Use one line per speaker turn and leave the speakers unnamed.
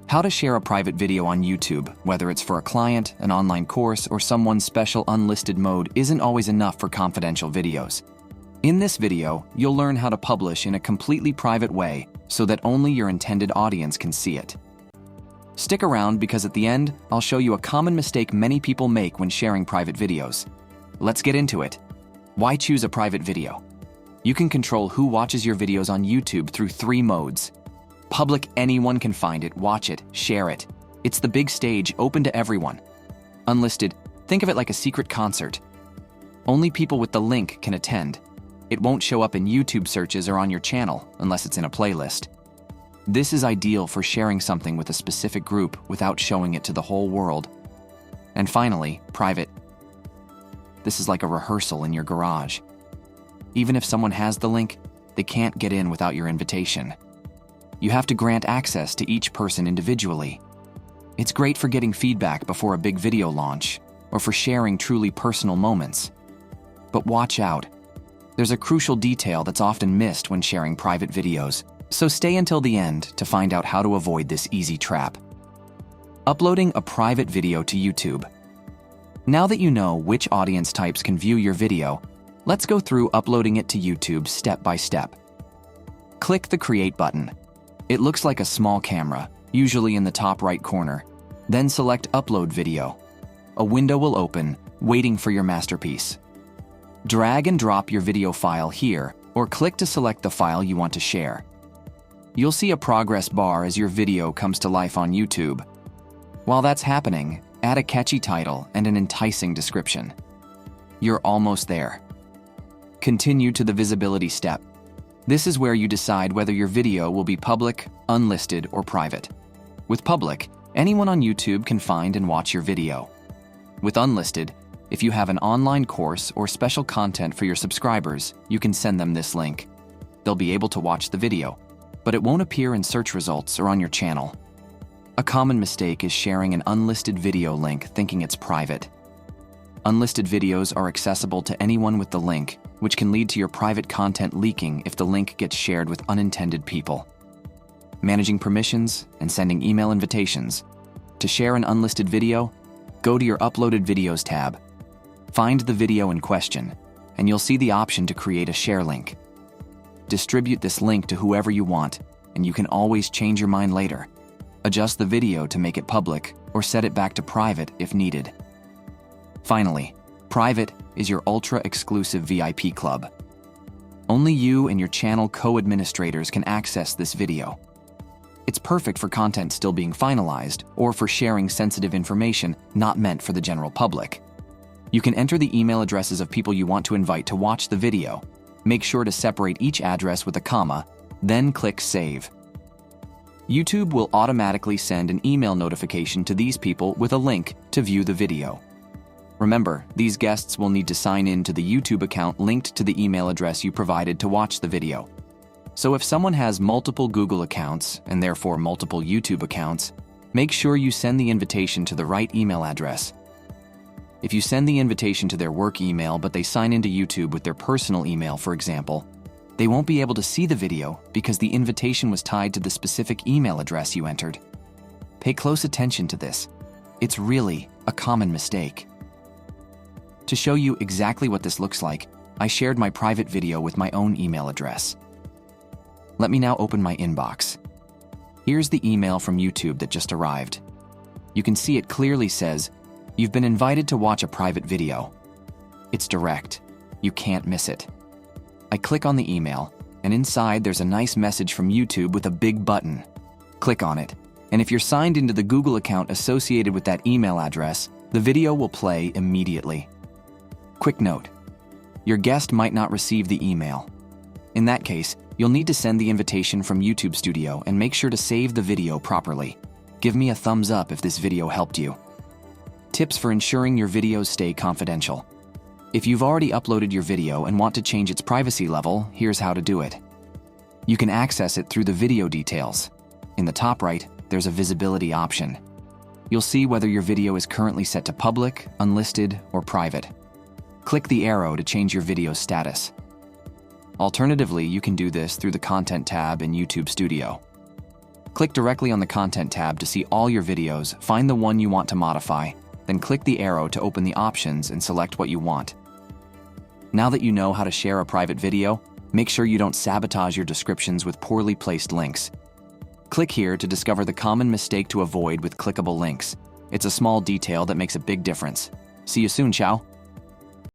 How to share a private video on YouTube, whether it's for a client, an online course, or someone's special unlisted mode, isn't always enough for confidential videos. In this video, you'll learn how to publish in a completely private way so that only your intended audience can see it. Stick around because at the end, I'll show you a common mistake many people make when sharing private videos. Let's get into it. Why choose a private video? You can control who watches your videos on YouTube through 3 modes. Public, anyone can find it, watch it, share it. It's the big stage, open to everyone. Unlisted, think of it like a secret concert. Only people with the link can attend. It won't show up in YouTube searches or on your channel unless it's in a playlist. This is ideal for sharing something with a specific group without showing it to the whole world. And finally, private. This is like a rehearsal in your garage. Even if someone has the link, they can't get in without your invitation. You have to grant access to each person individually. It's great for getting feedback before a big video launch or for sharing truly personal moments. But watch out. There's a crucial detail that's often missed when sharing private videos, so stay until the end to find out how to avoid this easy trap. Uploading a private video to YouTube. Now that you know which audience types can view your video, let's go through uploading it to YouTube step by step. Click the Create button. It looks like a small camera, usually in the top right corner. Then select Upload Video. A window will open, waiting for your masterpiece. Drag and drop your video file here, or click to select the file you want to share. You'll see a progress bar as your video comes to life on YouTube. While that's happening, add a catchy title and an enticing description. You're almost there. Continue to the visibility step. This is where you decide whether your video will be public, unlisted, or private. With public, anyone on YouTube can find and watch your video. With unlisted, if you have an online course or special content for your subscribers, you can send them this link. They'll be able to watch the video, but it won't appear in search results or on your channel. A common mistake is sharing an unlisted video link thinking it's private. Unlisted videos are accessible to anyone with the link, which can lead to your private content leaking if the link gets shared with unintended people. Managing permissions and sending email invitations. To share an unlisted video, go to your Uploaded Videos tab. Find the video in question, and you'll see the option to create a share link. Distribute this link to whoever you want, and you can always change your mind later. Adjust the video to make it public or set it back to private if needed. Finally, private is your ultra-exclusive VIP club. Only you and your channel co-administrators can access this video. It's perfect for content still being finalized or for sharing sensitive information not meant for the general public. You can enter the email addresses of people you want to invite to watch the video. Make sure to separate each address with a comma, then click Save. YouTube will automatically send an email notification to these people with a link to view the video. Remember, these guests will need to sign in to the YouTube account linked to the email address you provided to watch the video. So if someone has multiple Google accounts, and therefore multiple YouTube accounts, make sure you send the invitation to the right email address. If you send the invitation to their work email but they sign into YouTube with their personal email, for example, they won't be able to see the video because the invitation was tied to the specific email address you entered. Pay close attention to this. It's really a common mistake. To show you exactly what this looks like, I shared my private video with my own email address. Let me now open my inbox. Here's the email from YouTube that just arrived. You can see it clearly says, "You've been invited to watch a private video." It's direct. You can't miss it. I click on the email, and inside there's a nice message from YouTube with a big button. Click on it, and if you're signed into the Google account associated with that email address, the video will play immediately. Quick note: your guest might not receive the email. In that case, you'll need to send the invitation from YouTube Studio and make sure to save the video properly. Give me a thumbs up if this video helped you. Tips for ensuring your videos stay confidential. If you've already uploaded your video and want to change its privacy level, here's how to do it. You can access it through the video details. In the top right, there's a visibility option. You'll see whether your video is currently set to public, unlisted, or private. Click the arrow to change your video's status. Alternatively, you can do this through the Content tab in YouTube Studio. Click directly on the Content tab to see all your videos, find the one you want to modify, then click the arrow to open the options and select what you want. Now that you know how to share a private video, make sure you don't sabotage your descriptions with poorly placed links. Click here to discover the common mistake to avoid with clickable links. It's a small detail that makes a big difference. See you soon, ciao.